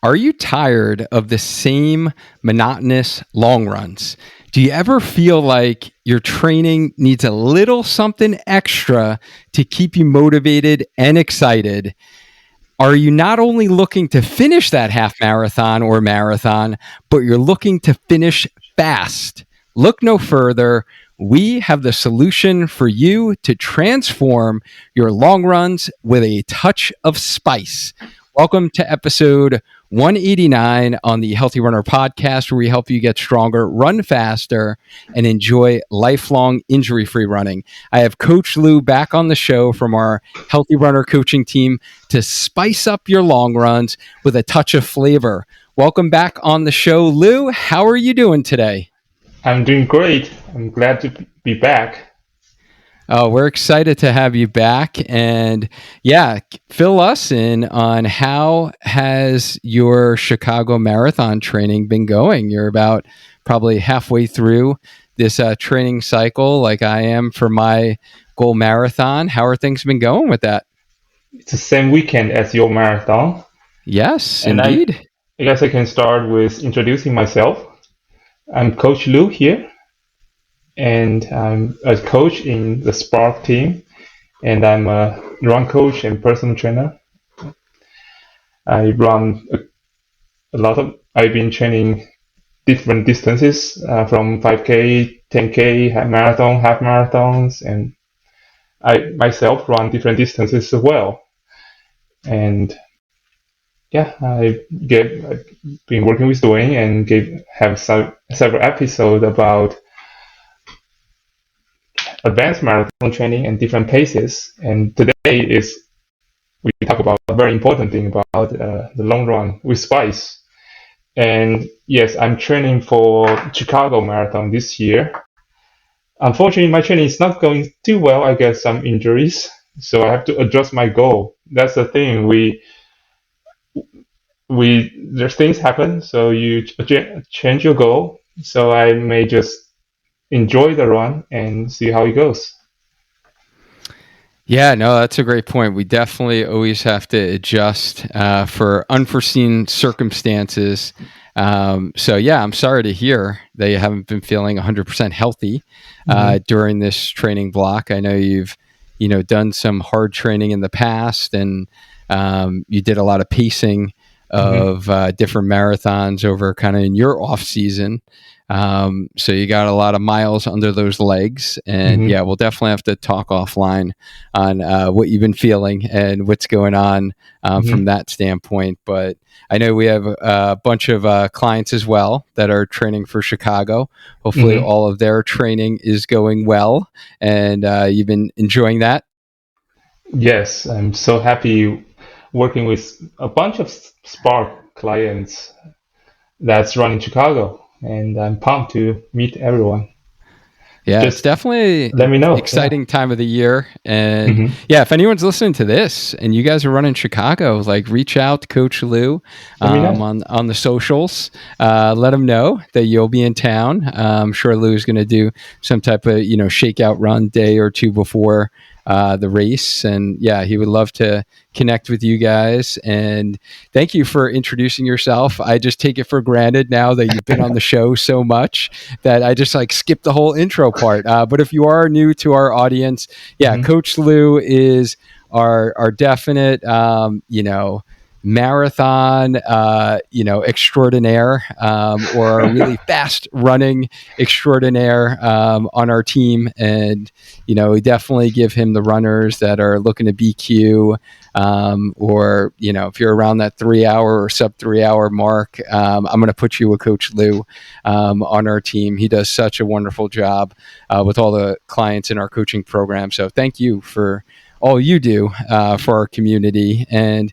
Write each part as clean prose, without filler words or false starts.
Are you tired of the same monotonous long runs? Do you ever feel like your training needs a little something extra to keep you motivated and excited? Are you not only looking to finish that half marathon or marathon, but you're looking to finish fast? Look no further. We have the solution for you to transform your long runs with a touch of spice. Welcome to episode 189 on the Healthy Runner podcast, where we help you get stronger, run faster, and enjoy lifelong injury-free running. I have Coach Lou back on the show from our Healthy Runner coaching team to spice up your long runs with a touch of flavor. Welcome back on the show, Lou. How are you doing today? I'm doing great. I'm glad to be back. Oh, we're excited to have you back, and fill us in on how has your Chicago Marathon training been going? You're about probably halfway through this training cycle, like I am for my goal marathon. How are things been going with that? It's the same weekend as your marathon. Yes, And indeed. I guess I can start with introducing myself. I'm Coach Lou here, and I'm a coach in the Spark team, and I'm a run coach and personal trainer. I run I've been training different distances from 5K, 10K, half marathons, and I myself run different distances as well. And I've been working with Dwayne and have several episodes about advanced marathon training and different paces. And today we talk about a very important thing about the long run with Spice. And yes, I'm training for Chicago Marathon this year. Unfortunately, my training is not going too well. I get some injuries, so I have to adjust my goal. That's the thing. There's things happen, so you change your goal. So I may just enjoy the run and see how it goes. Yeah, no, that's a great point. We definitely always have to adjust for unforeseen circumstances. I'm sorry to hear that you haven't been feeling 100% healthy during this training block. I know you've, done some hard training in the past, and you did a lot of pacing of different marathons over kind of in your off season. So you got a lot of miles under those legs, and we'll definitely have to talk offline on what you've been feeling and what's going on from that standpoint. But I know we have a bunch of clients as well that are training for Chicago. Hopefully all of their training is going well, and you've been enjoying that. Yes, I'm so happy working with a bunch of Spark clients that's running Chicago, and I'm pumped to meet everyone. Yeah, it's definitely let me know. Exciting time of the year. And if anyone's listening to this and you guys are running Chicago, like reach out to Coach Lou on the socials. Let him know that you'll be in town. I'm sure Lou is going to do some type of, shakeout run day or two before the race. And he would love to connect with you guys. And thank you for introducing yourself. I just take it for granted now that you've been on the show so much that I just skipped the whole intro part. But if you are new to our audience, Coach Lou is our definite, marathon, extraordinaire, or a really fast running extraordinaire on our team. And, we definitely give him the runners that are looking to BQ, or, if you're around that 3 hour or sub 3 hour mark, I'm going to put you with Coach Lou on our team. He does such a wonderful job with all the clients in our coaching program. So thank you for all you do for our community. And,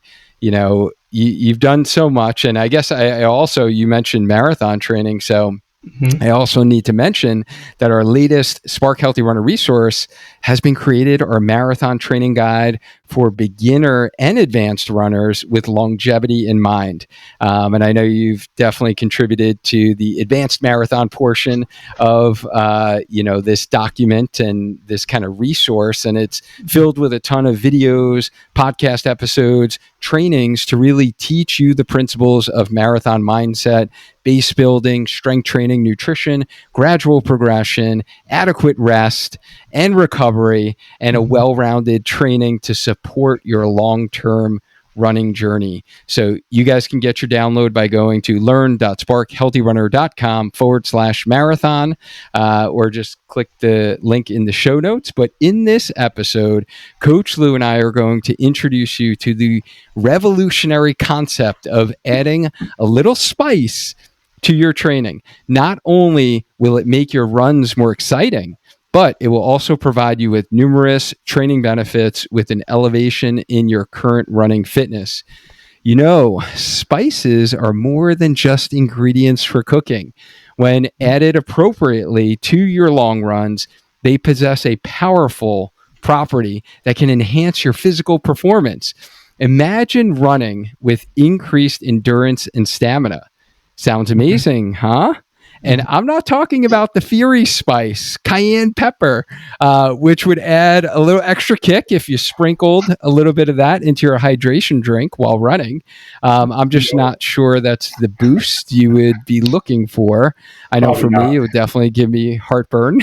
you've done so much. And I guess I also, you mentioned marathon training. So Mhm. I also need to mention that our latest Spark Healthy Runner resource has been created, our marathon training guide for beginner and advanced runners with longevity in mind. And I know you've definitely contributed to the advanced marathon portion of this document and this kind of resource, and it's filled with a ton of videos, podcast episodes, trainings to really teach you the principles of marathon mindset, base building, strength training, nutrition, gradual progression, adequate rest and recovery, and a Mhm. well-rounded training to support your long-term running journey. So you guys can get your download by going to learn.sparkhealthyrunner.com/marathon, or just click the link in the show notes. But in this episode, Coach Lou and I are going to introduce you to the revolutionary concept of adding a little spice to your training. Not only will it make your runs more exciting, but it will also provide you with numerous training benefits with an elevation in your current running fitness. You know, spices are more than just ingredients for cooking. When added appropriately to your long runs, they possess a powerful property that can enhance your physical performance. Imagine running with increased endurance and stamina. Sounds Mhm. amazing, huh? And Mhm. I'm not talking about the Fury spice, cayenne pepper, which would add a little extra kick if you sprinkled a little bit of that into your hydration drink while running. I'm just No, not sure that's the boost you would be looking for. I know probably for me, not. it would definitely give me heartburn.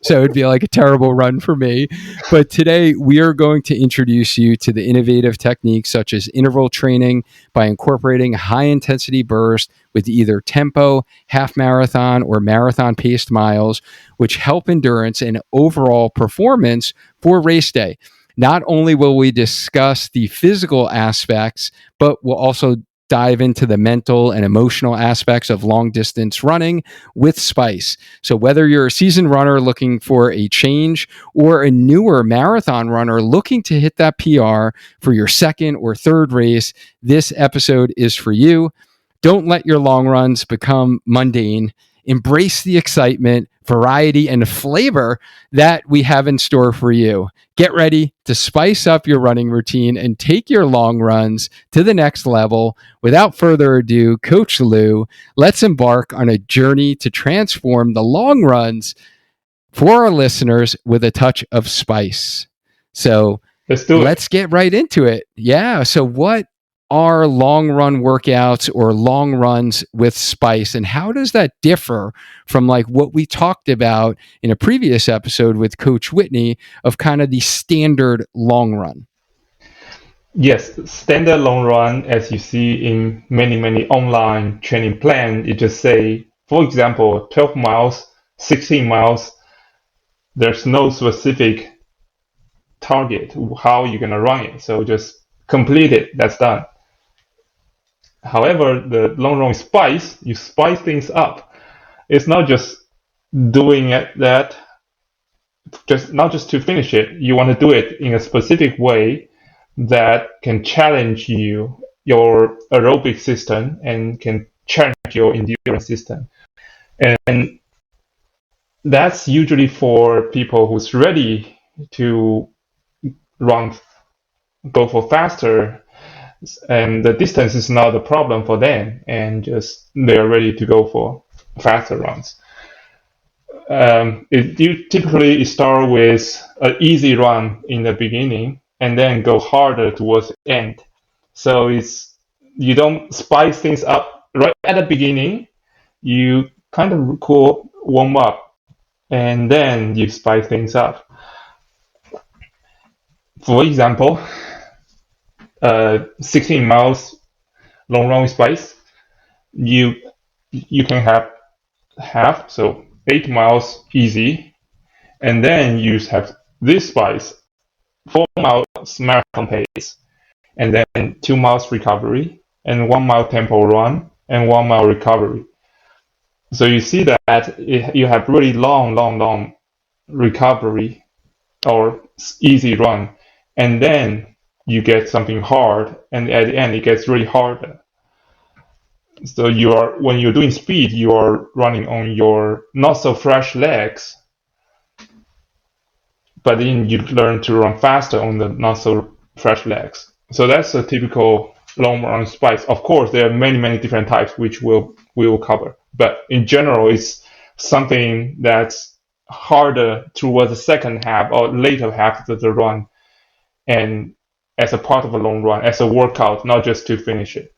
So it'd be like a terrible run for me. But today, we are going to introduce you to the innovative techniques such as interval training by incorporating high intensity bursts with either tempo, half marathon, or marathon paced miles, which help endurance and overall performance for race day. Not only will we discuss the physical aspects, but we'll also dive into the mental and emotional aspects of long distance running with spice. So, whether you're a seasoned runner looking for a change or a newer marathon runner looking to hit that PR for your second or third race, this episode is for you. Don't let your long runs become mundane. Embrace the excitement, variety, and flavor that we have in store for you. Get ready to spice up your running routine and take your long runs to the next level. Without further ado, Coach Lou, let's embark on a journey to transform the long runs for our listeners with a touch of spice. So, Let's do it. let's get right into it. Yeah. So, what are long run workouts or long runs with spice, and how does that differ from like what we talked about in a previous episode with Coach Whitney of kind of the standard long run? Yes, standard long run, as you see in many online training plan, it just say, for example, 12 miles, 16 miles. There's no specific target how you're gonna run it. So just complete it. That's done. However, the long run spice, you spice things up. It's not just doing it that just not just to finish it. You want to do it in a specific way that can challenge your aerobic system, and can challenge your endurance system. And that's usually for people who's ready to run, go for faster, and the distance is not a problem for them, and just they're ready to go for faster runs. You typically start with an easy run in the beginning and then go harder towards the end. So you don't spice things up right at the beginning. You kind of cool warm up and then you spice things up. For example, 16 miles long run spice, you you can have half, so 8 miles easy, and then you have this spice 4 miles marathon pace, and then 2 miles recovery, and 1 mile tempo run, and 1 mile recovery. So you see that you have really long recovery or easy run, and then you get something hard, and at the end it gets really hard. So when you're doing speed, you are running on your not so fresh legs, but then you learn to run faster on the not so fresh legs. So that's a typical long run spikes. Of course, there are many different types which we will cover, but in general, it's something that's harder towards the second half or later half of the run, and as a part of a long run, as a workout, not just to finish it.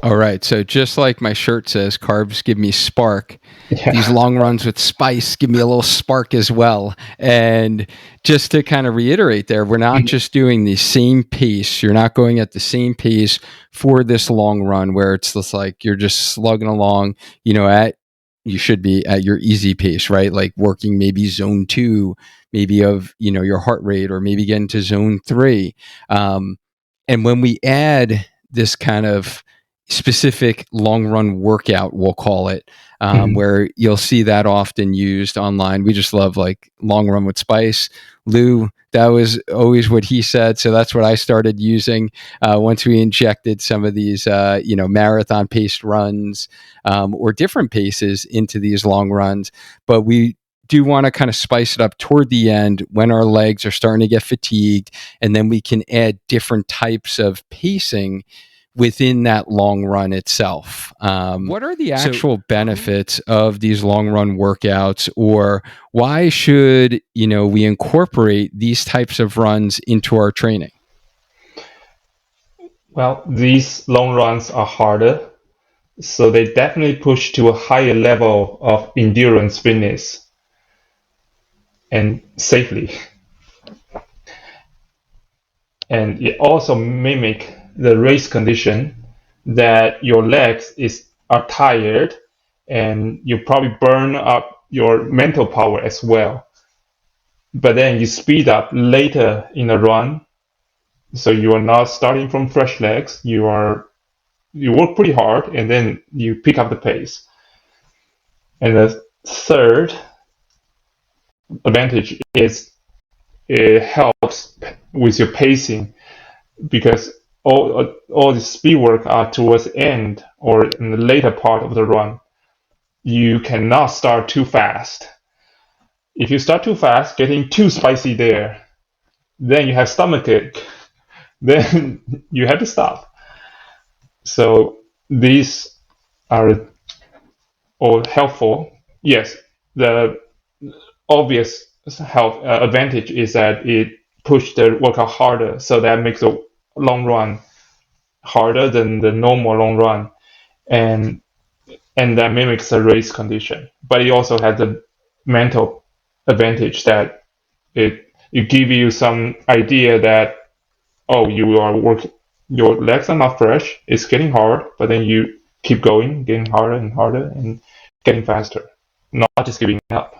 All right. So just like my shirt says, carbs give me spark. Yeah. These long runs with spice give me a little spark as well. And just to kind of reiterate there, we're not just doing the same pace. You're not going at the same pace for this long run where it's just like you're just slugging along, you should be at your easy pace, right? Like working maybe zone 2, maybe of, your heart rate, or maybe getting to zone 3. And when we add this kind of specific long run workout, we'll call it, where you'll see that often used online. We just love like long run with spice. Lou, that was always what he said. So that's what I started using once we injected some of these, marathon paced runs or different paces into these long runs. But we do want to kind of spice it up toward the end when our legs are starting to get fatigued, and then we can add different types of pacing within that long run itself. What are the actual benefits of these long run workouts, or why should we incorporate these types of runs into our training? Well, these long runs are harder, so they definitely push to a higher level of endurance fitness and safely. And it also mimic the race condition that your legs are tired, and you probably burn up your mental power as well. But then you speed up later in the run, so you are not starting from fresh legs. You work pretty hard, and then you pick up the pace. And the third advantage is it helps with your pacing, because all the speed work are towards the end or in the later part of the run. You cannot start too fast. If you start too fast, getting too spicy there, then you have stomachache. Then you have to stop. So these are all helpful. Yes, the obvious health advantage is that it pushes the workout harder, so that makes a long run harder than the normal long run, and that mimics a race condition. But it also has the mental advantage that it gives you some idea that, oh, your legs are not fresh, it's getting hard, but then you keep going, getting harder and harder and getting faster, not just giving up.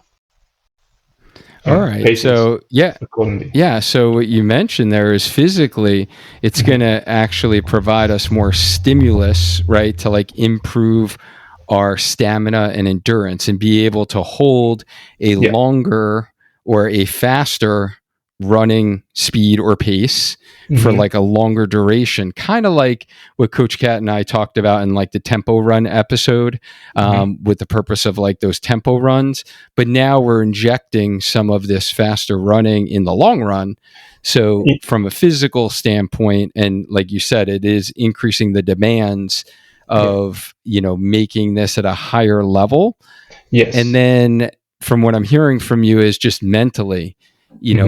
All right. So so what you mentioned there is physically, it's going to actually provide us more stimulus, right, to like improve our stamina and endurance and be able to hold a longer or a faster running speed or pace for like a longer duration, kind of like what Coach Kat and I talked about in like the tempo run episode, with the purpose of like those tempo runs. But now we're injecting some of this faster running in the long run. So from a physical standpoint, and like you said, it is increasing the demands of making this at a higher level. Yes. And then from what I'm hearing from you is just mentally,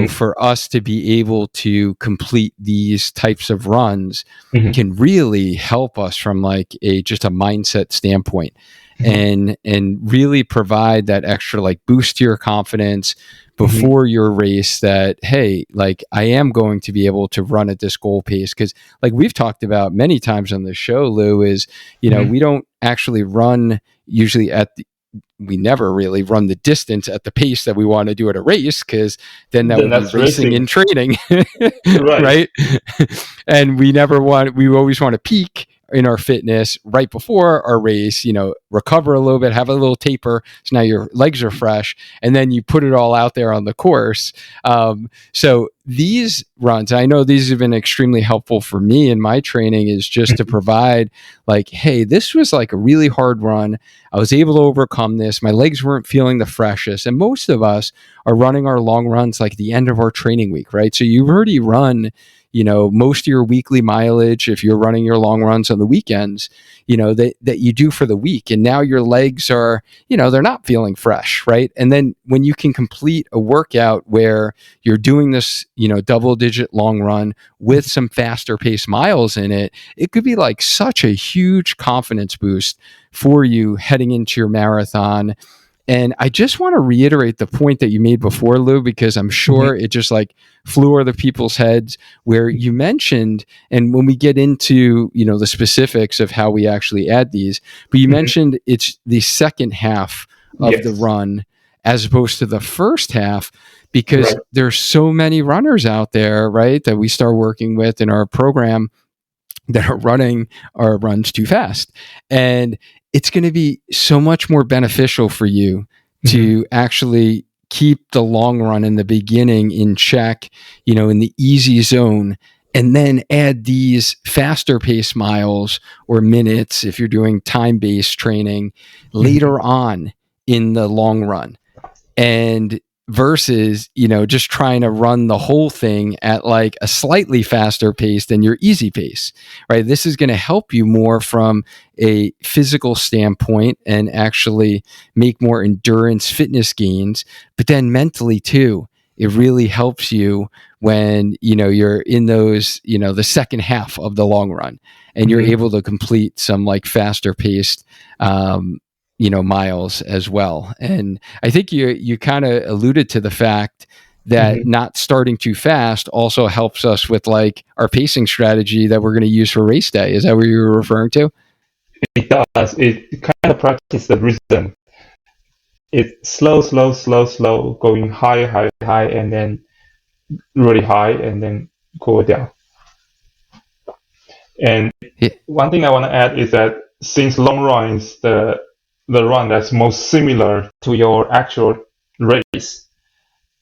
for us to be able to complete these types of runs can really help us from like just a mindset standpoint, and really provide that extra like boost to your confidence before your race, that, hey, like I am going to be able to run at this goal pace. Because like we've talked about many times on the show, Lou, is, we don't actually run usually we never really run the distance at the pace that we want to do at a race, because then that would be racing in training. Right. And we always want to peak in our fitness right before our race, recover a little bit, have a little taper, so now your legs are fresh, and then you put it all out there on the course. So these runs, I know these have been extremely helpful for me in my training, is just to provide like, hey, this was like a really hard run. I was able to overcome this. My legs weren't feeling the freshest. And most of us are running our long runs like the end of our training week, right? So you've already run, most of your weekly mileage if you're running your long runs on the weekends, that you do for the week. And now your legs are, they're not feeling fresh, right? And then when you can complete a workout where you're doing this, double digit long run with some faster pace miles in it, it could be like such a huge confidence boost for you heading into your marathon. And I just want to reiterate the point that you made before, Lou, because I'm sure it just like flew over the people's heads, where you mentioned, and when we get into, the specifics of how we actually add these, but you mentioned it's the second half of the run as opposed to the first half, because there's so many runners out there, right, that we start working with in our program that are running our runs too fast. And it's going to be so much more beneficial for you to actually keep the long run in the beginning in check, in the easy zone, and then add these faster pace miles or minutes if you're doing time-based training later on in the long run. And versus, just trying to run the whole thing at like a slightly faster pace than your easy pace, right? This is going to help you more from a physical standpoint and actually make more endurance fitness gains. But then mentally too, it really helps you when, you're in those, the second half of the long run and you're able to complete some like faster paced, miles as well. And I think you kind of alluded to the fact that not starting too fast also helps us with like our pacing strategy that we're going to use for race day. Is that what you were referring to? It does. It kind of practices the rhythm. It's slow, slow, slow, slow, going high, high, high, and then really high, and then go down. And one thing I want to add is that since long run is the run that's most similar to your actual race,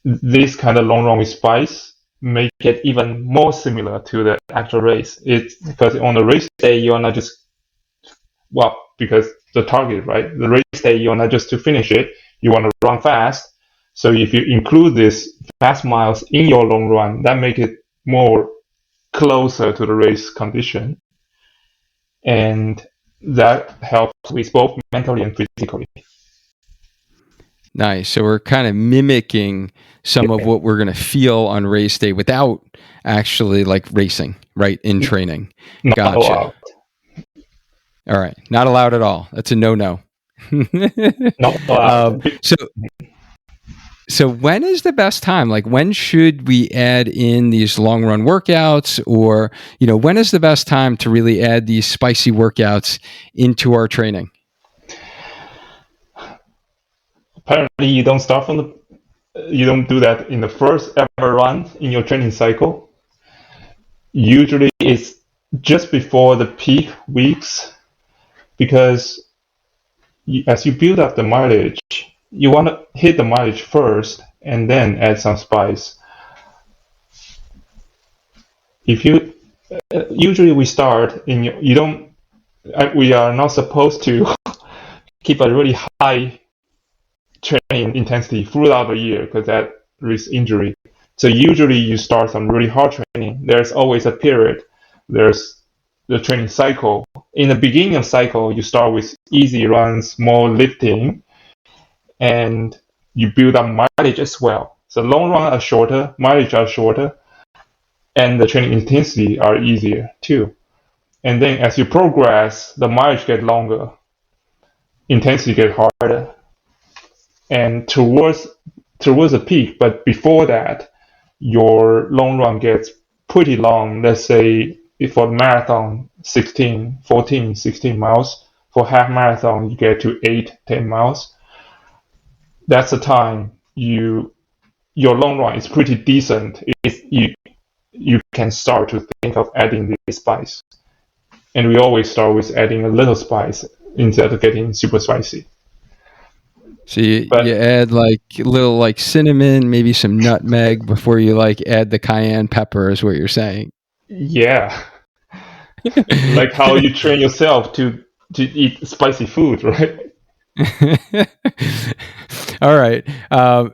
this kind of long run with spice make it even more similar to the actual race. It's because on the race day you're not just because the target, right? The race day you're not just to finish it, you want to run fast. So if you include this fast miles in your long run, that make it more closer to the race condition, and that helps with both mentally and physically. Nice. So we're kind of mimicking some of what we're going to feel on race day without actually like racing, right? In training. Not Gotcha. allowed. All right. Not allowed at all. That's a no-no. Not allowed. So when is the best time? Like when should we add in these long run workouts, or, when is the best time to really add these spicy workouts into our training? Apparently you don't do that in the first ever run in your training cycle. Usually it's just before the peak weeks, because as you build up the mileage, you want to hit the mileage first and then add some spice. If you usually we start in we are not supposed to keep a really high training intensity throughout the year, because that risks injury. So usually you start some really hard training. There's always a period. There's the training cycle. In the beginning of cycle, you start with easy runs, more lifting, and you build up mileage as well. So long run are shorter, mileage are shorter, and the training intensity are easier too. And then as you progress, the mileage get longer, intensity get harder, and towards the peak. But before that, your long run gets pretty long. Let's say for the marathon, 14, 16 miles. For half marathon, you get to 8, 10 miles. That's the time your long run is pretty decent. You can start to think of adding this spice. And we always start with adding a little spice instead of getting super spicy. So you But add like a little like cinnamon, maybe some nutmeg before you like add the cayenne pepper is what you're saying. yeah, like how you train yourself to eat spicy food, right? All right.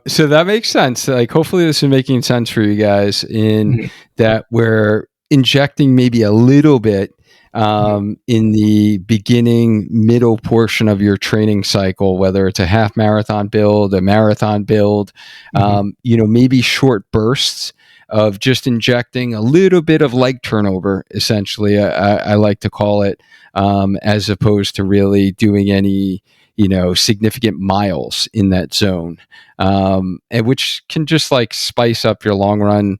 So that makes sense. Like, hopefully, this is making sense for you guys in Mhm, that we're injecting maybe a little bit mhm. in the beginning, middle portion of your training cycle, whether it's a half marathon build, a marathon build, Mhm. maybe short bursts of just injecting a little bit of leg turnover, essentially, I like to call it, as opposed to really doing any significant miles in that zone, and which can just like spice up your long run,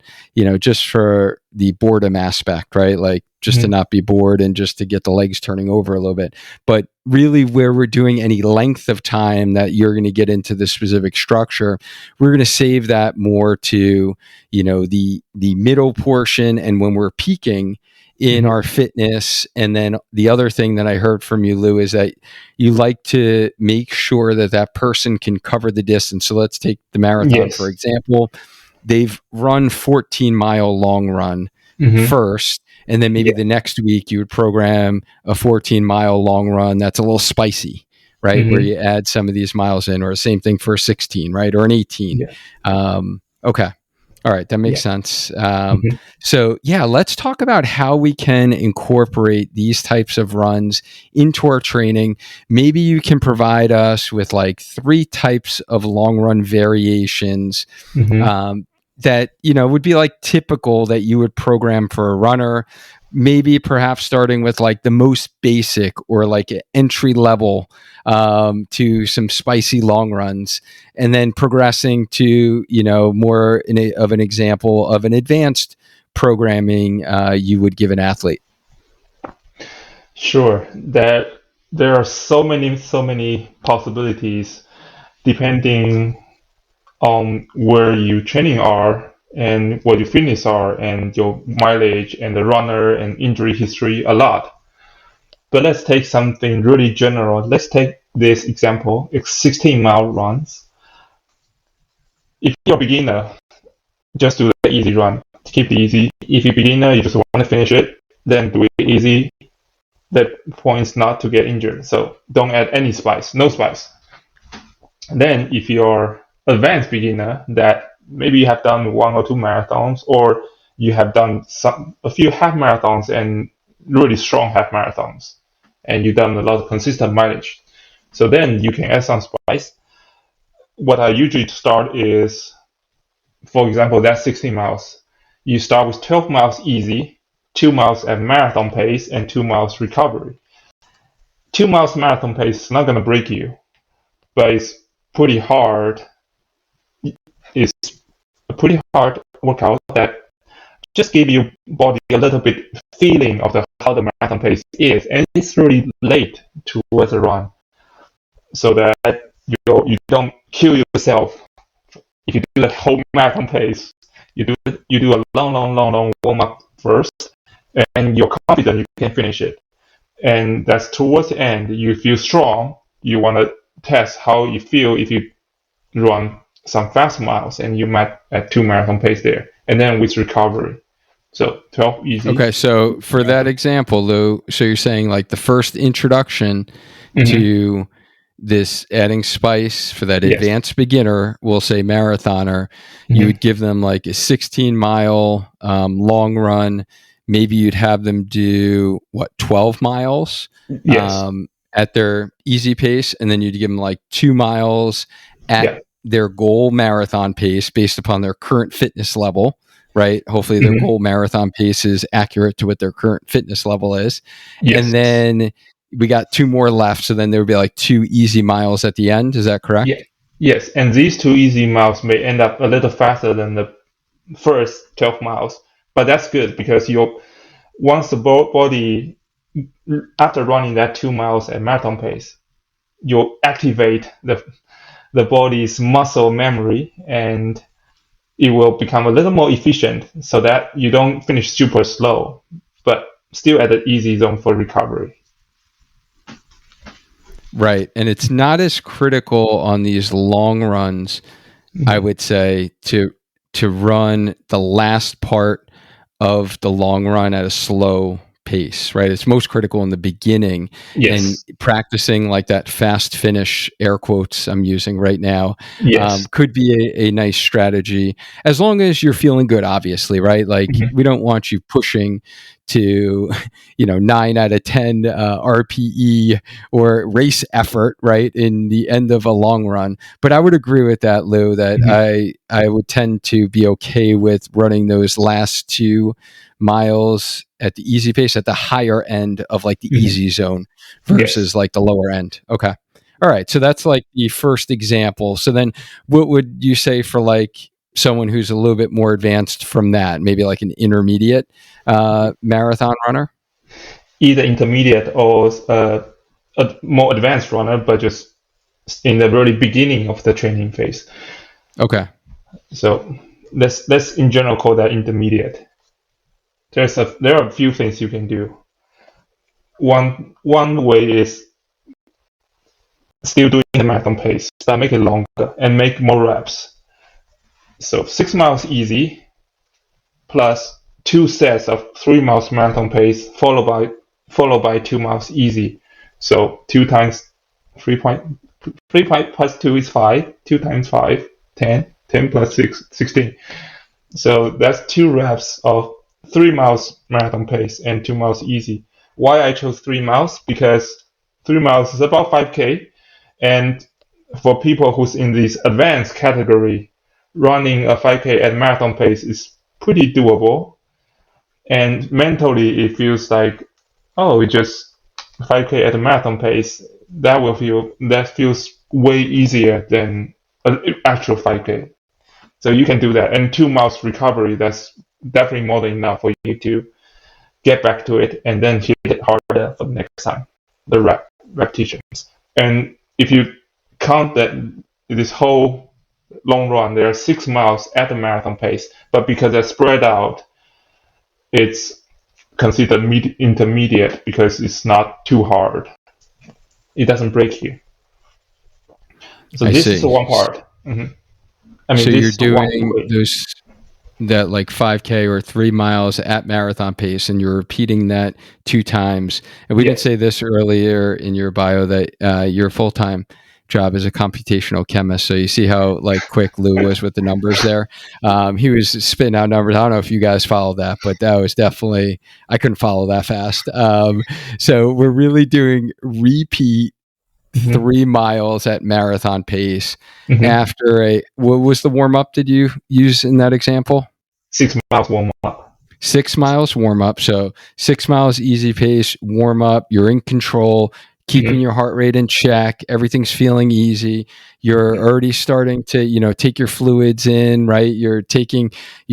just for the boredom aspect, right? Like just to Mhm. not be bored and just to get the legs turning over a little bit. But really, where we're doing any length of time that you're going to get into the specific structure, we're going to save that more to the middle portion, and when we're peaking in Mhm. our fitness. And then the other thing that I heard from you, Lou, is that you like to make sure that that person can cover the distance. So let's take the marathon, for Yes. example. They've run 14-mile long run Mhm. first, and then maybe Yeah. the next week you would program a 14-mile long run that's a little spicy, right? Where Mhm. you add some of these miles in, or the same thing for a 16, right? Or an 18. Yeah. Okay. All right, that makes Yeah. sense. Mhm. So, yeah, let's talk about how we can incorporate these types of runs into our training. Maybe you can provide us with like three types of long run variations Mhm. that would be like typical that you would program for a runner. Maybe perhaps starting with like the most basic or like entry level to some spicy long runs, and then progressing to more of an example of an advanced programming you would give an athlete. Sure. There are so many possibilities depending on where your training are and what your fitness are and your mileage and the runner and injury history a lot. But let's take something really general. Let's take this example. It's 16-mile runs. If you're a beginner, just do the easy run. Keep it easy. If you're a beginner, you just want to finish it, then do it easy. The point is not to get injured. So don't add any spice, no spice. Then if you're advanced beginner that maybe you have done one or two marathons or you have done a few half marathons and really strong half marathons and you've done a lot of consistent mileage. So then you can add some spice. What I usually start is, for example, that's 16 miles. You start with 12 miles easy, 2 miles at marathon pace, and 2 miles recovery. 2 miles marathon pace is not going to break you, but it's pretty hard. It's a pretty hard workout that just give your body a little bit feeling of how the marathon pace is, and it's really late towards the run, so that you don't kill yourself if you do the whole marathon pace. You do a long warm up first, and you're confident you can finish it. And that's towards the end. You feel strong. You want to test how you feel if you run some fast miles, and you might at two marathon pace there, and then with recovery. So 12 easy. Okay, so for that example, Lou, so you're saying like the first introduction Mm-hmm. to this adding spice for that Yes. advanced beginner, we'll say marathoner, you Mm-hmm. would give them like a 16-mile long run. Maybe you'd have them do what, 12 miles Yes. at their easy pace, and then you'd give them like 2 miles at Yeah. their goal marathon pace based upon their current fitness level, right? Hopefully, their Mm-hmm. goal marathon pace is accurate to what their current fitness level is. And Yes. then we got two more left. So then there would be like 2 easy miles at the end. Is that Yeah. correct? Yes. And these two easy miles may end up a little faster than the first 12 miles, but that's good because you once the body after running that 2 miles at marathon pace, you'll activate the body's muscle memory and it will become a little more efficient so that you don't finish super slow, but still at the easy zone for recovery. Right. And it's not as critical on these long runs, I would say, to run the last part of the long run at a slow pace, right? It's most critical in the beginning, and Yes. practicing like that fast finish, air quotes I'm using right now, Yes. could be a nice strategy, as long as you're feeling good, obviously, right? Like, Mhm. we don't want you pushing to 9 out of 10 RPE or race effort, right, in the end of a long run. But I would agree with that, Lou, that Mhm. I would tend to be okay with running those last 2 miles at the easy pace, at the higher end of like the Mhm. easy zone Yes. versus like the lower end. Okay. All right. So that's like the first example. So then what would you say for like someone who's a little bit more advanced from that, maybe like an intermediate marathon runner? Either intermediate or a more advanced runner, but just in the very beginning of the training phase. Okay. So let's in general call that intermediate. There are a few things you can do. One way is still doing the marathon pace, but make it longer and make more reps. So 6 miles easy plus 2 sets of 3 miles marathon pace followed by 2 miles easy. So 2 times 3 point plus 2 is 5. 2 times 5, 10. 10 plus 6, 16. So that's 2 reps of 3 miles marathon pace and 2 miles easy. Why I chose 3 miles? Because 3 miles is about 5K, and for people who's in this advanced category, running a 5K at marathon pace is pretty doable. And mentally, it feels like, oh, it just 5K at a marathon pace. That feels way easier than an actual 5K. So you can do that. And 2 miles recovery, that's definitely more than enough for you to get back to it and then hit it harder for the next time, the repetitions. And if you count that this whole long run, there are 6 miles at the marathon pace, but because they're spread out, it's considered intermediate because it's not too hard. It doesn't break you. So I this is the see. one part. I mean, So this you're is the one doing way. those that like 5K or 3 miles at marathon pace, and you're repeating that 2 times. And we didn't Yes. say this earlier in your bio that your full-time job is a computational chemist. So you see how like quick Lou was with the numbers there. He was spitting out numbers. I don't know if you guys follow that, but that was definitely, I couldn't follow that fast. So we're really doing repeat hmm 3 miles at marathon pace hmm after what was the warm up did you use in that example? 6 miles warm up. 6 miles warm up. So 6 miles easy pace, warm up. You're in control, keeping hmm your heart rate in check. Everything's feeling easy. You're already starting to, take your fluids in, right? You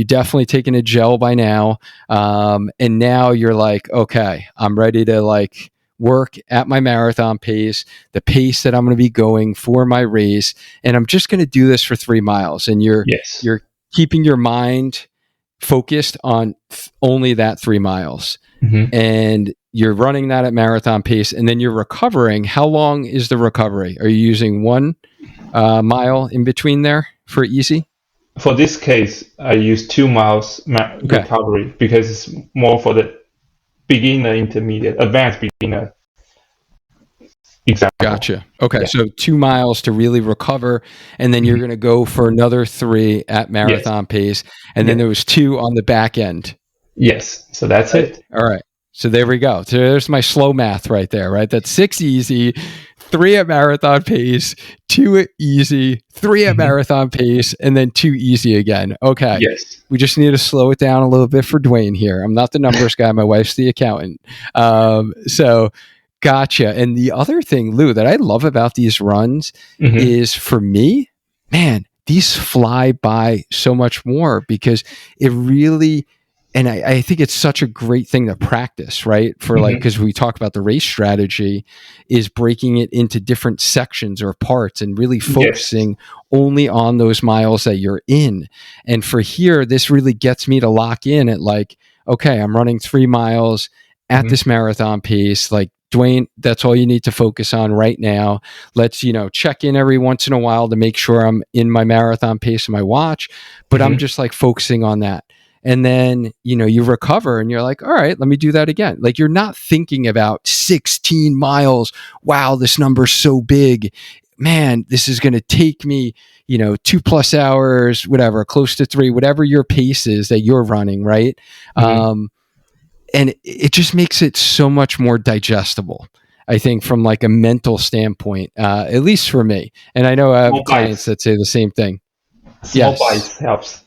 definitely taking a gel by now. And now you're like, okay, I'm ready to like work at my marathon pace, the pace that I'm going to be going for my race. And I'm just going to do this for 3 miles. And Yes. you're keeping your mind focused on only that 3 miles, hmm and you're running that at marathon pace, and then you're recovering. How long is the recovery? Are you using 1 mile in between there for easy? For this case, I use 2 miles Okay, recovery because it's more for the beginner, intermediate, advanced beginner example. gotcha. Okay, Yeah. so 2 miles to really recover, and then you're hmm going to go for another three at Yes. marathon pace, and then Yes. there was two on the back end. Yes. So that's Right. it. All right. So there we go. So there's my slow math right there, right? That's 6 easy, three at marathon pace, two at easy, three at hmm marathon pace, and then two easy again. Okay. Yes. We just need to slow it down a little bit for Dwayne here. I'm not the numbers guy. My wife's the accountant. So gotcha. And the other thing, Lou, that I love about these runs hmm is for me, man, these fly by so much more because it really, and I think it's such a great thing to practice, right? For like, hmm because we talk about the race strategy is breaking it into different sections or parts and really Yes. focusing only on those miles that you're in. And for here, this really gets me to lock in at like, okay, I'm running 3 miles at this marathon pace. Like, Dwayne, that's all you need to focus on right now. Let's, check in every once in a while to make sure I'm in my marathon pace of my watch, but I'm just like focusing on that. And then, you recover and you're like, all right, let me do that again. Like, you're not thinking about 16 miles. Wow, this number's so big. Man, this is going to take me, 2+ hours, whatever, close to 3, whatever your pace is that you're running, right? And it just makes it so much more digestible, I think, from like a mental standpoint, at least for me. And I know I have clients that say the same thing. Small bites helps.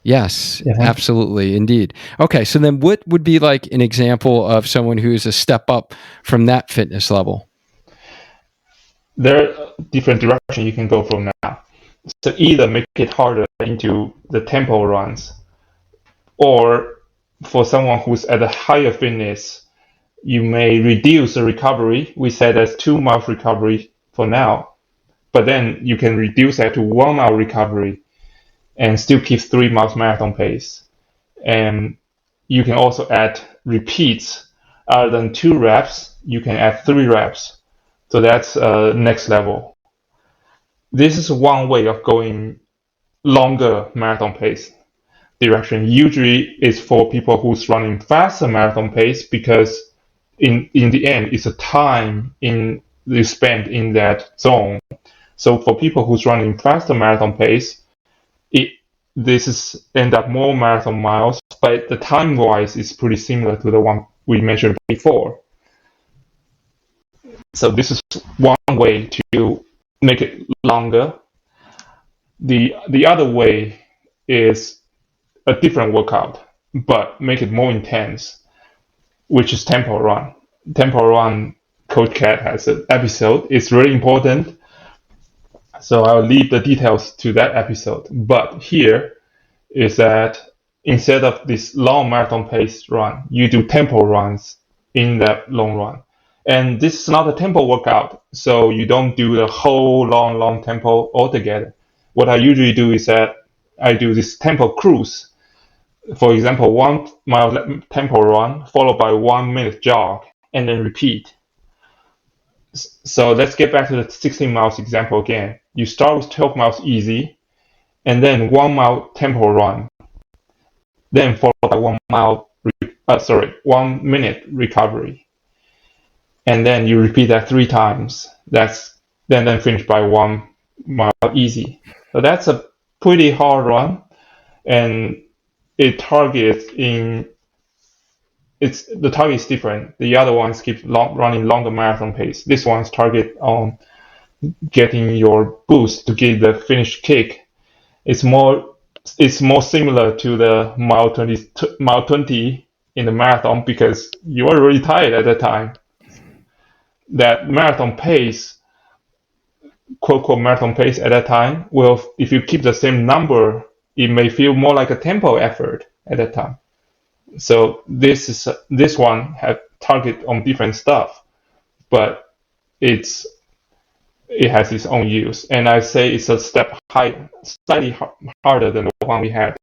Yes, absolutely. Indeed. Okay. So then what would be like an example of someone who is a step up from that fitness level? There are different directions you can go from now. So either make it harder into the tempo runs, or for someone who's at a higher fitness, you may reduce the recovery. We said as 2 mile recovery for now, but then you can reduce that to 1 mile recovery and still keep 3 miles marathon pace. And you can also add repeats. Other than 2 reps, you can add 3 reps. So that's next level. This is one way of going longer marathon pace direction. Usually it's for people who's running faster marathon pace, because in the end it's a time you spend in that zone. So for people who's running faster marathon pace, this is end up more marathon miles, but the time wise is pretty similar to the one we mentioned before. So this is one way to make it longer. The other way is a different workout, but make it more intense, which is tempo run. Tempo run, Coach Cat has an episode. It's really important, so I'll leave the details to that episode. But here is that instead of this long marathon pace run, you do tempo runs in that long run. And this is not a tempo workout, so you don't do the whole long tempo altogether. What I usually do is that I do this tempo cruise. For example, 1 mile tempo run followed by 1 minute jog, and then repeat. So let's get back to the 16 miles example again. You start with 12 miles easy, and then 1 mile tempo run, then followed by 1 minute recovery, and then you repeat that 3 times. Then finish by 1 mile easy. So that's a pretty hard run, and the target is different. The other ones keep running longer marathon pace. This one's target on getting your boost to get the finish kick. It's more similar to the mile 20 in the marathon, because you are really tired at that time. That marathon pace, quote unquote marathon pace at that time, well, if you keep the same number, it may feel more like a tempo effort at that time. So this one have target on different stuff, but it has its own use, and I say it's a step high, slightly harder than the one we had.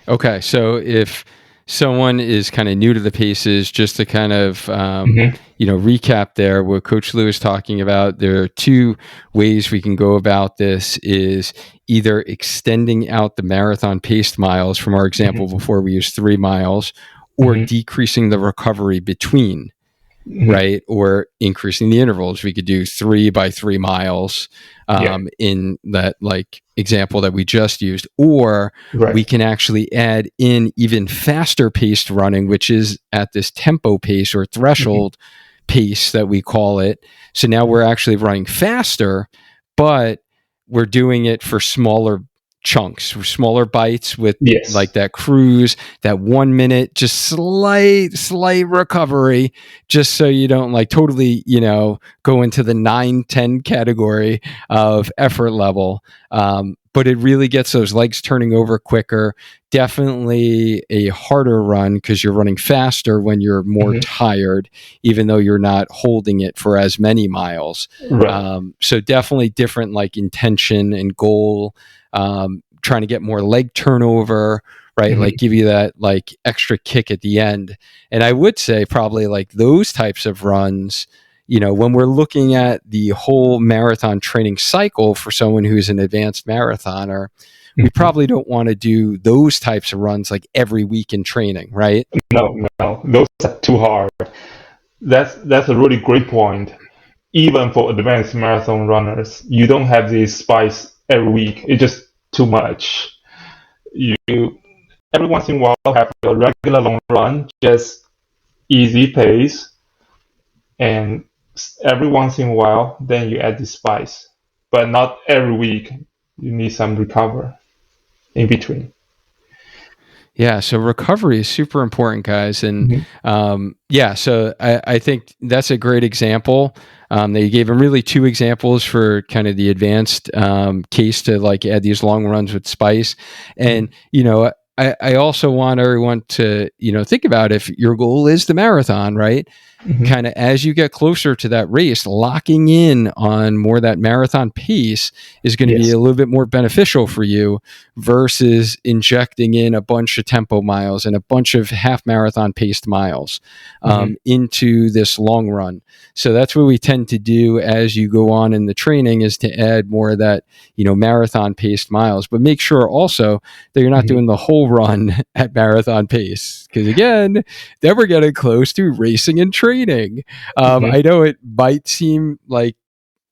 Okay, so if someone is kind of new to the paces, just to kind of recap there, what Coach Lou is talking about, there are 2 ways we can go about this: is either extending out the marathon paced miles from our example before, we use 3 miles, or decreasing the recovery between, right? Or increasing the intervals. We could do 3 by 3 miles in that like example that we just used, or we can actually add in even faster paced running, which is at this tempo pace or threshold pace that we call it. So now we're actually running faster, but we're doing it for smaller chunks, smaller bites with like that cruise, that 1 minute, just slight recovery, just so you don't like totally, go into the 9-10 category of effort level. But it really gets those legs turning over quicker. Definitely a harder run because you're running faster when you're more tired, even though you're not holding it for as many miles. So definitely different like intention and goal, trying to get more leg turnover, right? Mm-hmm. Like give you that like extra kick at the end. And I would say probably like those types of runs, when we're looking at the whole marathon training cycle for someone who's an advanced marathoner, we Mm-hmm. probably don't want to do those types of runs like every week in training, right? No, those are too hard. That's a really great point. Even for advanced marathon runners, you don't have this spice every week. It's just too much. You every once in a while have a regular long run, just easy pace, and every once in a while, then you add the spice. But not every week. You need some recover in between. Yeah, so recovery is super important, guys, and Mm-hmm. yeah, so I think that's a great example. They gave him really two examples for kind of the advanced case to like add these long runs with spice, and I also want everyone to think about if your goal is the marathon, right? Mm-hmm. Kind of as you get closer to that race, locking in on more that marathon pace is going to be Yes. a little bit more beneficial for you versus injecting in a bunch of tempo miles and a bunch of half marathon paced miles Mm-hmm. into this long run. So that's what we tend to do as you go on in the training is to add more of that, marathon paced miles, but make sure also that you're not Mm-hmm. doing the whole run at marathon pace. Because again, then we're getting close to racing and training. Mm-hmm. I know it might seem like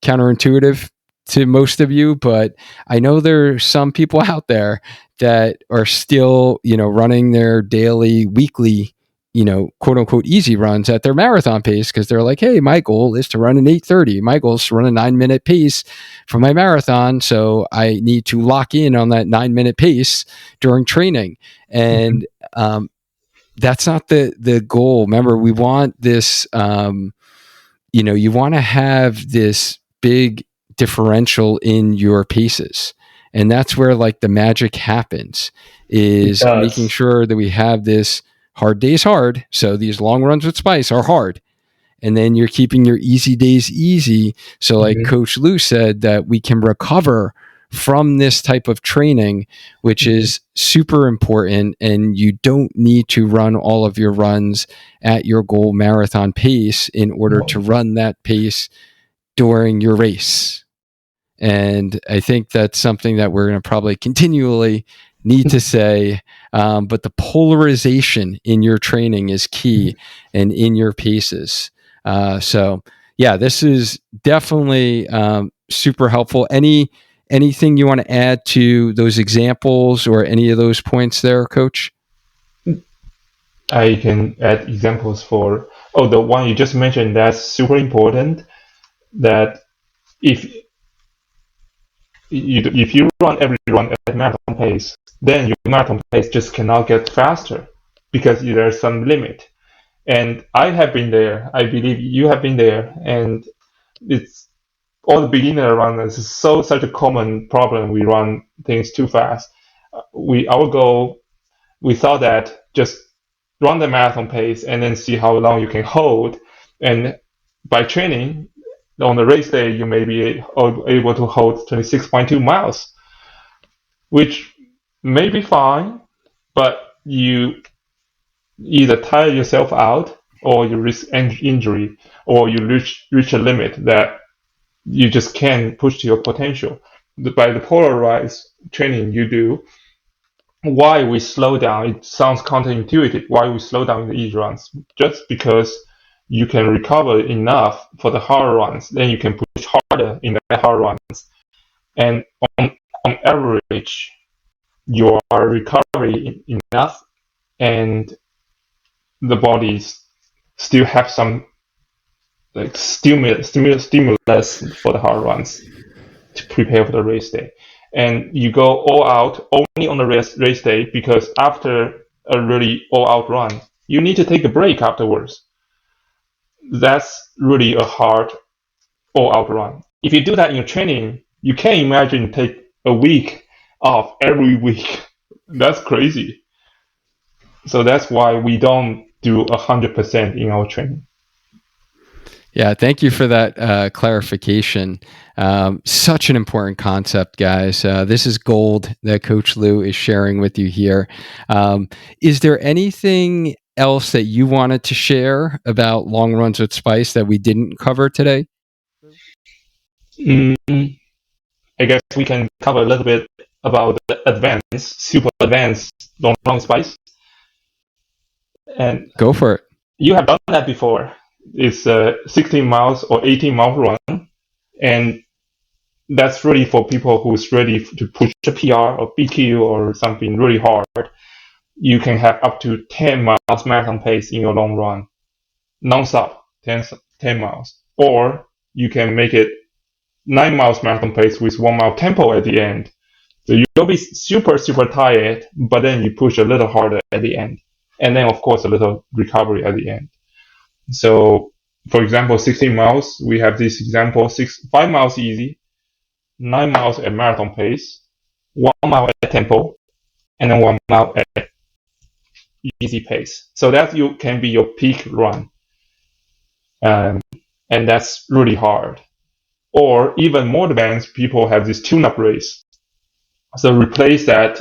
counterintuitive to most of you, but I know there's some people out there that are still, running their daily, weekly, quote unquote easy runs at their marathon pace because they're like, hey, my goal is to run an 8:30. My goal is to run a 9-minute pace for my marathon. So I need to lock in on that 9-minute pace during training. Mm-hmm. And that's not the goal. Remember, we want this. You want to have this big differential in your paces, and that's where like the magic happens. It Is making does. sure that we have this hard days hard. So these long runs with spice are hard, and then you're keeping your easy days easy. So, like Mm-hmm. Coach Lou said, that we can recover from this type of training, which Mm-hmm. is super important. And you don't need to run all of your runs at your goal marathon pace in order No. to run that pace during your race. And I think that's something that we're going to probably continually need to say. But the polarization in your training is key and in your paces. So, yeah, this is definitely super helpful. Anything you want to add to those examples or any of those points there, Coach? I can add examples for, oh, the one you just mentioned, that's super important. That if if you run every run at marathon pace, then your marathon pace just cannot get faster because there's some limit. And I have been there. I believe you have been there, and it's all the beginner runners. It's such a common problem. We run things too fast. Our goal, we thought that just run the marathon pace and then see how long you can hold. And by training on the race day, you may be able to hold 26.2 miles, which may be fine, but you either tire yourself out or you risk injury or you reach a limit that you just can't push to your potential. By the polarized training you do, why we slow down, it sounds counterintuitive, why we slow down in the easy runs, just because you can recover enough for the hard runs, then you can push harder in the hard runs. And on average, you are recovering enough and the bodies still have some like stimulus for the hard runs to prepare for the race day. And you go all out only on the race day because after a really all out run, you need to take a break afterwards. That's really a hard all out run. If you do that in your training, you can't imagine take a week off every week. That's crazy. So that's why we don't do 100% in our training. Yeah, thank you for that clarification. Such an important concept, guys. This is gold that Coach Lou is sharing with you here. Is there anything else that you wanted to share about long runs with spice that we didn't cover today? Mm, I guess we can cover a little bit about the advanced, super advanced long run spice. And Go for it. you have done that before. It's a 16 miles or 18-mile run, and that's really for people who's ready to push a PR or BQ or something really hard. You can have up to 10 miles marathon pace in your long run, non-stop, 10 miles. Or you can make it 9 miles marathon pace with 1 mile tempo at the end. So you'll be super, super tired, but then you push a little harder at the end. And then, of course, a little recovery at the end. So, for example, 16 miles, we have this example, 5 miles easy, 9 miles at marathon pace, 1 mile at tempo, and then 1 mile at easy pace. So that you can be your peak run. And that's really hard. Or even more advanced, people have this tune-up race. So replace that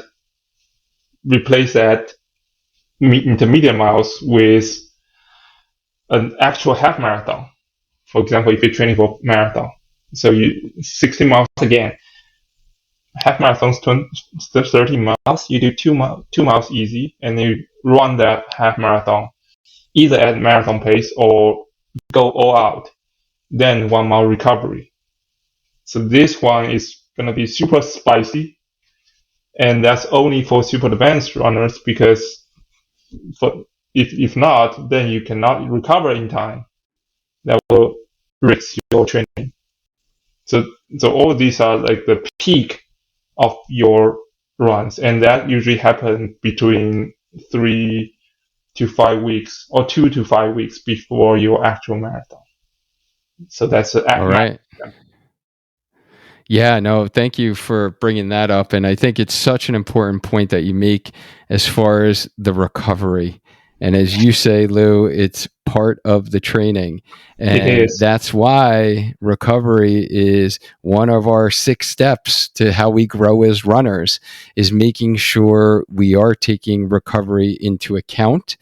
intermediate miles with an actual half marathon. For example, if you're training for marathon, so 60 miles again, half marathons 30 miles. You do 2 miles easy, and you run that half marathon either at marathon pace or go all out. Then 1 mile recovery. So this one is gonna be super spicy, and that's only for super advanced runners because if not, then you cannot recover in time. That will risk your training. So all these are like the peak of your runs, and that usually happens between 3 to 5 weeks or 2 to 5 weeks before your actual marathon. So that's All right. Yeah, no, thank you for bringing that up. And I think it's such an important point that you make as far as the recovery. And as you say, Lou, it's part of the training. And that's why recovery is one of our 6 steps to how we grow as runners, is making sure we are taking recovery into account.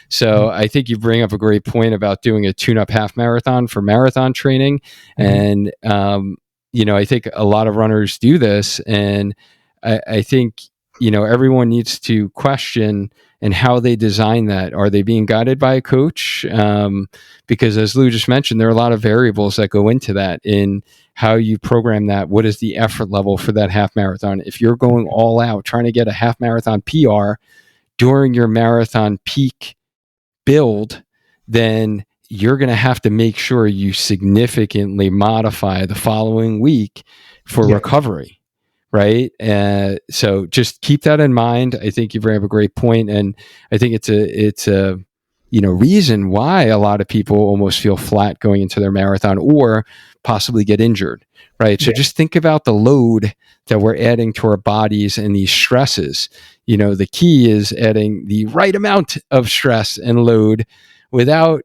So I think you bring up a great point about doing a tune-up half marathon for marathon training. And, I think a lot of runners do this, and I think, everyone needs to question and how they design that. Are they being guided by a coach? Because as Lou just mentioned, there are a lot of variables that go into that in how you program that. What is the effort level for that half marathon? If you're going all out, trying to get a half marathon PR during your marathon peak build, then you're going to have to make sure you significantly modify the following week for recovery, right? So just keep that in mind. I think you bring up a great point, and I think it's a reason why a lot of people almost feel flat going into their marathon or possibly get injured, right? So just think about the load that we're adding to our bodies and these stresses. The key is adding the right amount of stress and load without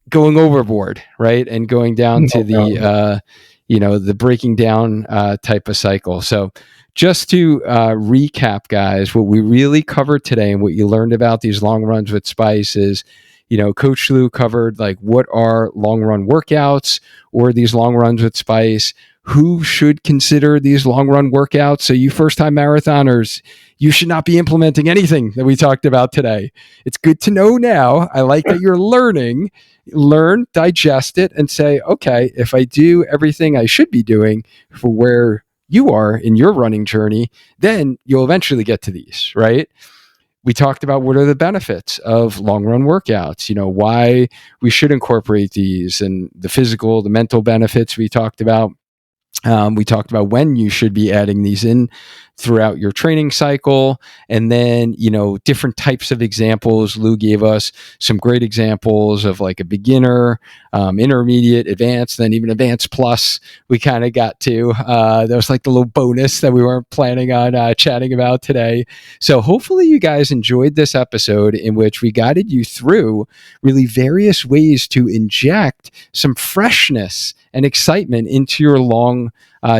going overboard, right? And going down to the breaking down type of cycle. So just to recap, guys, what we really covered today and what you learned about these long runs with spice is, Coach Lou covered like what are long run workouts or these long runs with spice. Who should consider these long run workouts? So you first time marathoners, you should not be implementing anything that we talked about today. It's good to know now. I like that you're learn, digest it, and say, okay, if I do everything I should be doing for where you are in your running journey, then you'll eventually get to these, right? We talked about what are the benefits of long run workouts, why we should incorporate these, and the physical, the mental benefits we talked about. We talked about when you should be adding these in throughout your training cycle. And then, different types of examples. Lou gave us some great examples of like a beginner, intermediate, advanced, then even advanced plus. We kind of got to. That was like the little bonus that we weren't planning on chatting about today. So hopefully you guys enjoyed this episode in which we guided you through really various ways to inject some freshness and excitement into your long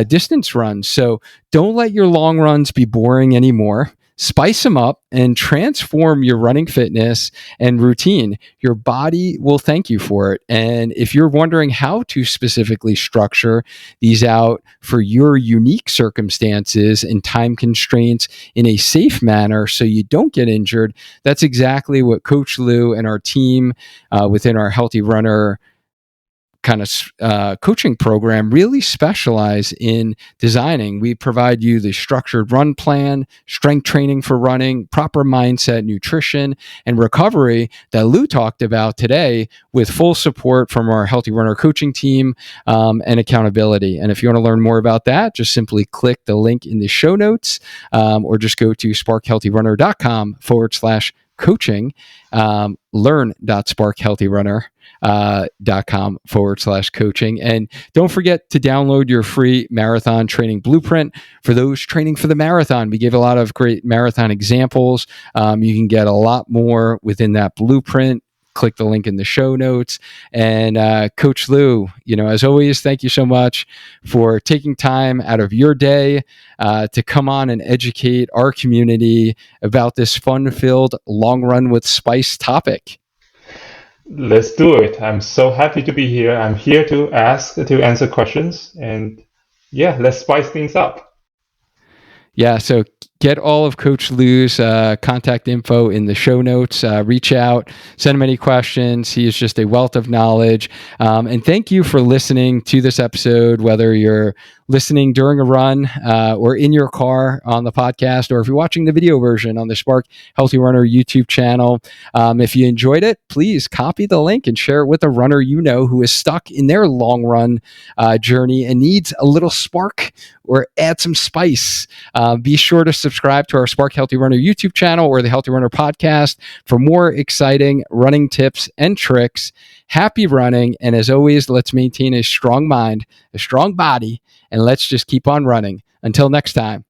distance runs. So don't let your long runs be boring anymore. Spice them up and transform your running fitness and routine. Your body will thank you for it. And if you're wondering how to specifically structure these out for your unique circumstances and time constraints in a safe manner so you don't get injured, that's exactly what Coach Lou and our team within our Healthy Runner kind of coaching program really specialize in designing. We provide you the structured run plan, strength training for running, proper mindset, nutrition, and recovery that Lou talked about today, with full support from our Healthy Runner coaching team and accountability. And if you want to learn more about that, just simply click the link in the show notes or just go to sparkhealthyrunner.com/coaching, learn.sparkhealthyrunner.com/coaching. And don't forget to download your free marathon training blueprint for those training for the marathon. We gave a lot of great marathon examples. You can get a lot more within that blueprint. Click the link in the show notes. And Coach Lou, as always, thank you so much for taking time out of your day to come on and educate our community about this fun-filled long run with spice topic. Let's do it. I'm so happy to be here. I'm here to answer questions, and yeah, let's spice things up. Yeah, so get all of Coach Lou's contact info in the show notes. Reach out, send him any questions. He is just a wealth of knowledge. And thank you for listening to this episode, whether you're listening during a run or in your car on the podcast, or if you're watching the video version on the Spark Healthy Runner YouTube channel. If you enjoyed it, please copy the link and share it with a runner you know who is stuck in their long run journey and needs a little spark or add some spice. Be sure to subscribe to our Spark Healthy Runner YouTube channel or the Healthy Runner podcast for more exciting running tips and tricks. Happy running. And as always, let's maintain a strong mind, a strong body, and let's just keep on running. Until next time.